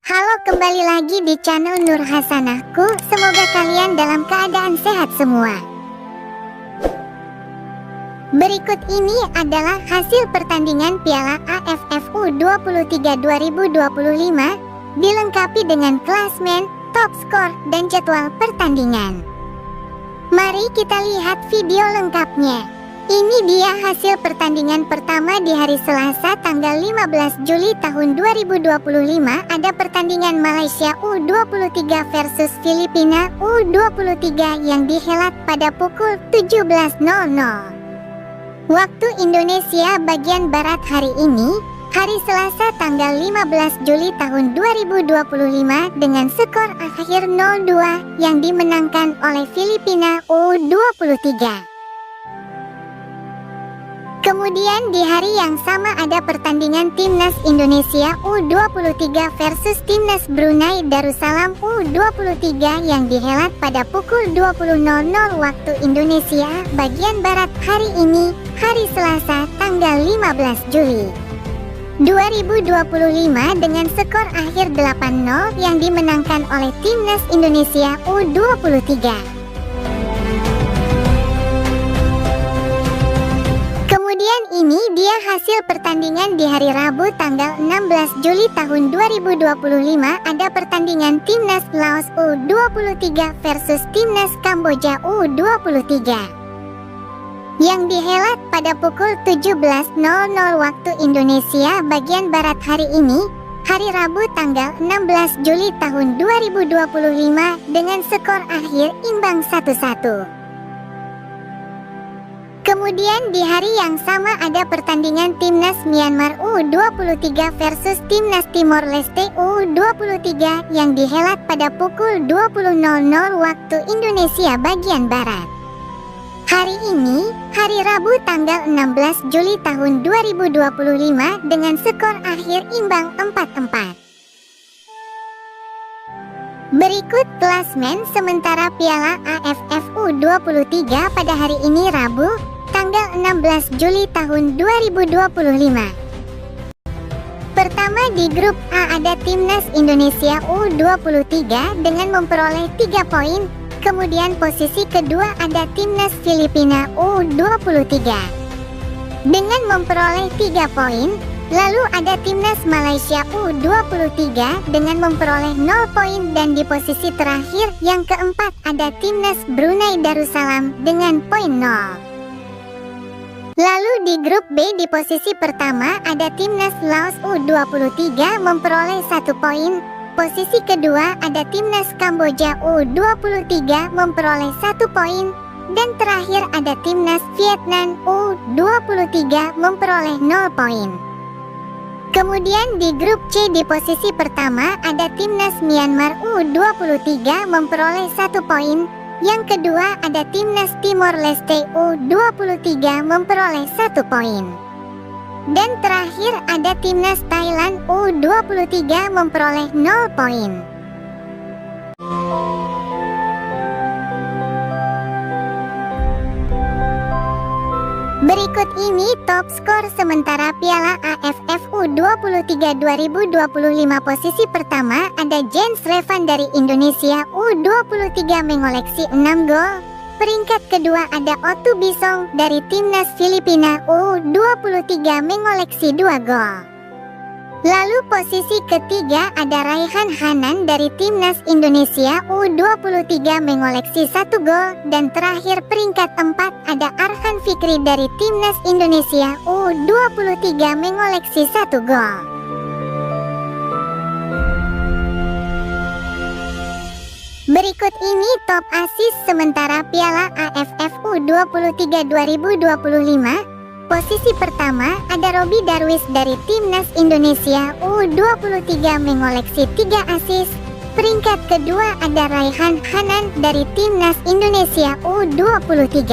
Halo, kembali lagi di channel Nur Hasanahku. Semoga kalian dalam keadaan sehat semua. Berikut ini adalah hasil pertandingan Piala AFF U23 2025, dilengkapi dengan klasmen, top skor, dan jadwal pertandingan. Mari kita lihat video lengkapnya. Ini dia hasil pertandingan pertama di hari Selasa tanggal 15 Juli tahun 2025. Ada pertandingan Malaysia U23 versus Filipina U23 yang dihelat pada pukul 17.00 waktu Indonesia bagian Barat hari ini, hari Selasa tanggal 15 Juli tahun 2025 dengan skor akhir 0-2 yang dimenangkan oleh Filipina U23. Kemudian di hari yang sama ada pertandingan Timnas Indonesia U23 versus Timnas Brunei Darussalam U23 yang dihelat pada pukul 20.00 waktu Indonesia bagian Barat hari ini, hari Selasa tanggal 15 Juli 2025 dengan skor akhir 8-0 yang dimenangkan oleh Timnas Indonesia U23. Kemudian ini dia hasil pertandingan di hari Rabu tanggal 16 Juli tahun 2025. Ada pertandingan Timnas Laos U23 versus Timnas Kamboja U23 yang dihelat pada pukul 17.00 waktu Indonesia bagian Barat hari ini, hari Rabu tanggal 16 Juli tahun 2025 dengan skor akhir imbang 1-1. Kemudian di hari yang sama ada pertandingan Timnas Myanmar U23 versus Timnas Timor Leste U23 yang dihelat pada pukul 20.00 waktu Indonesia bagian Barat. Hari ini, hari Rabu tanggal 16 Juli tahun 2025 dengan skor akhir imbang 4-4. Berikut klasmen sementara Piala AFF U23 pada hari ini Rabu, tanggal 16 Juli tahun 2025. Pertama di grup A ada Timnas Indonesia U23 dengan memperoleh 3 poin. Kemudian posisi kedua ada Timnas Filipina U23 dengan memperoleh 3 poin. Lalu ada Timnas Malaysia U23 dengan memperoleh 0 poin dan di posisi terakhir yang keempat ada Timnas Brunei Darussalam dengan poin 0. Lalu di grup B di posisi pertama ada Timnas Laos U23 memperoleh 1 poin. Posisi kedua ada Timnas Kamboja U23 memperoleh 1 poin. Dan terakhir ada Timnas Vietnam U23 memperoleh 0 poin. Kemudian di grup C di posisi pertama ada Timnas Myanmar U23 memperoleh 1 poin. Yang kedua ada Timnas Timor Leste U23 memperoleh 1 poin. Dan terakhir ada Timnas Thailand U23 memperoleh 0 poin. Berikut ini top skor sementara Piala AFF U23 2025. Posisi pertama ada Jens Levan dari Indonesia U23 mengoleksi 6 gol. Peringkat kedua ada Otu Bisong dari Timnas Filipina U23 mengoleksi 2 gol. Lalu posisi ketiga ada Raihan Hanan dari Timnas Indonesia U23 mengoleksi 1 gol. Dan terakhir peringkat 4 ada Arhan Fikri dari Timnas Indonesia U23 mengoleksi 1 gol. Berikut ini top assist sementara Piala AFF U23 2025. Posisi pertama ada Robi Darwis dari Timnas Indonesia U23 mengoleksi 3 assist. Peringkat kedua ada Raihan Hanan dari Timnas Indonesia U23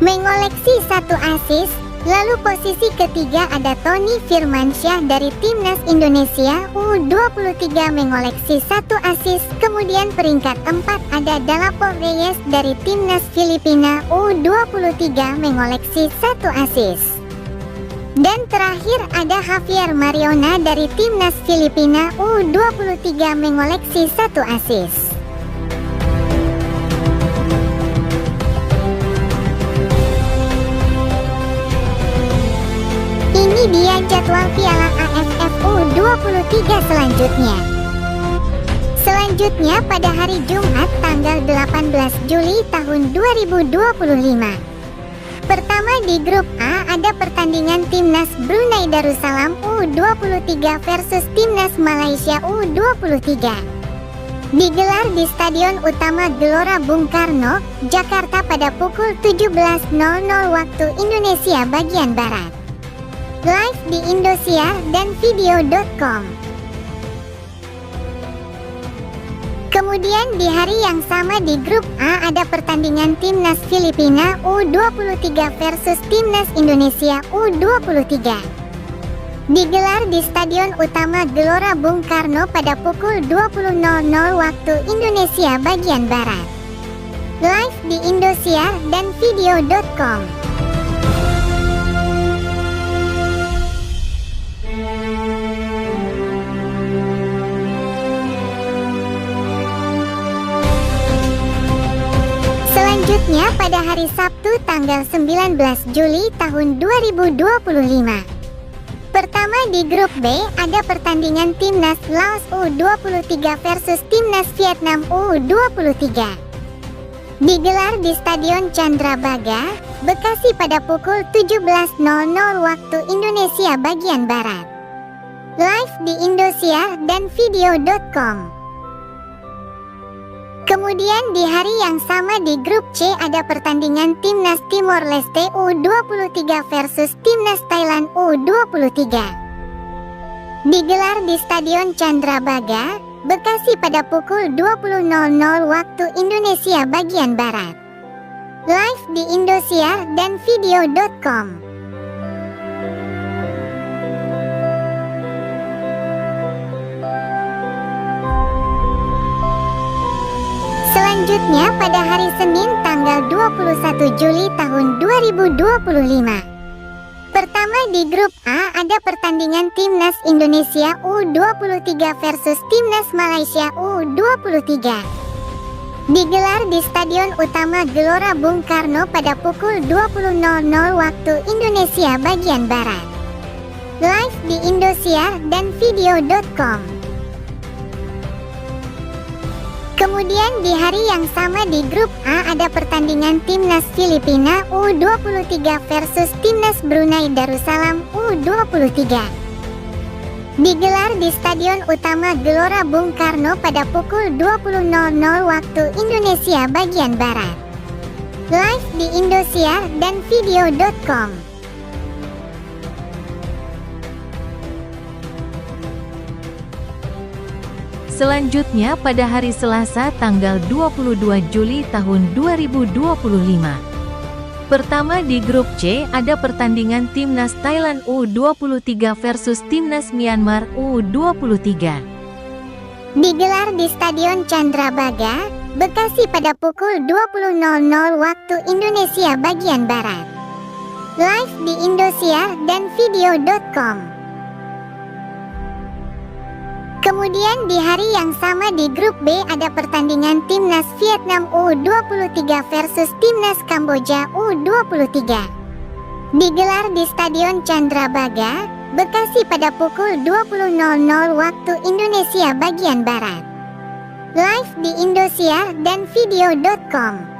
mengoleksi 1 assist. Lalu posisi ketiga ada Tony Firmansyah dari Timnas Indonesia U23 mengoleksi 1 assist. Kemudian peringkat 4 ada Dalapo Reyes dari Timnas Filipina U23 mengoleksi 1 assist. Dan terakhir ada Javier Mariona dari Timnas Filipina U23 mengoleksi 1 assist. Ini dia jadwal Piala AFF U23 selanjutnya. Selanjutnya pada hari Jumat tanggal 18 Juli tahun 2025. Pertama di grup A ada pertandingan Timnas Brunei Darussalam U23 versus Timnas Malaysia U23. Digelar di Stadion Utama Gelora Bung Karno, Jakarta pada pukul 17.00 waktu Indonesia bagian Barat. Live di Indosiar dan video.com. Kemudian di hari yang sama di grup A ada pertandingan Timnas Filipina U23 versus Timnas Indonesia U23. Digelar di Stadion Utama Gelora Bung Karno pada pukul 20.00 waktu Indonesia bagian Barat. Live di Indosiar dan video.com. Selanjutnya pada hari Sabtu tanggal 19 Juli tahun 2025. Pertama di grup B ada pertandingan Timnas Laos U23 versus Timnas Vietnam U23. Digelar di Stadion Candrabaga, Bekasi pada pukul 17.00 waktu Indonesia bagian Barat. Live di Indosiar dan video.com. Kemudian di hari yang sama di grup C ada pertandingan Timnas Timor Leste U23 versus Timnas Thailand U23. Digelar di Stadion Candrabaga, Bekasi pada pukul 20.00 waktu Indonesia bagian Barat. Live di Indosiar dan video.com. Selanjutnya pada hari Senin tanggal 21 Juli tahun 2025. Pertama di grup A ada pertandingan Timnas Indonesia U23 versus Timnas Malaysia U23. Digelar di Stadion Utama Gelora Bung Karno pada pukul 20.00 waktu Indonesia bagian Barat. Live di Indosiar dan video.com. Kemudian di hari yang sama di grup A ada pertandingan Timnas Filipina U23 versus Timnas Brunei Darussalam U23. Digelar di Stadion Utama Gelora Bung Karno pada pukul 20.00 waktu Indonesia bagian Barat. Live di Indosiar dan video.com. Selanjutnya pada hari Selasa tanggal 22 Juli tahun 2025. Pertama di grup C ada pertandingan Timnas Thailand U23 versus Timnas Myanmar U23. Digelar di Stadion Candrabaga, Bekasi pada pukul 20.00 waktu Indonesia bagian Barat. Live di Indosiar dan video.com. Kemudian di hari yang sama di grup B ada pertandingan Timnas Vietnam U23 versus Timnas Kamboja U23. Digelar di Stadion Candrabaga, Bekasi pada pukul 20.00 waktu Indonesia bagian Barat. Live di Indosiar dan video.com.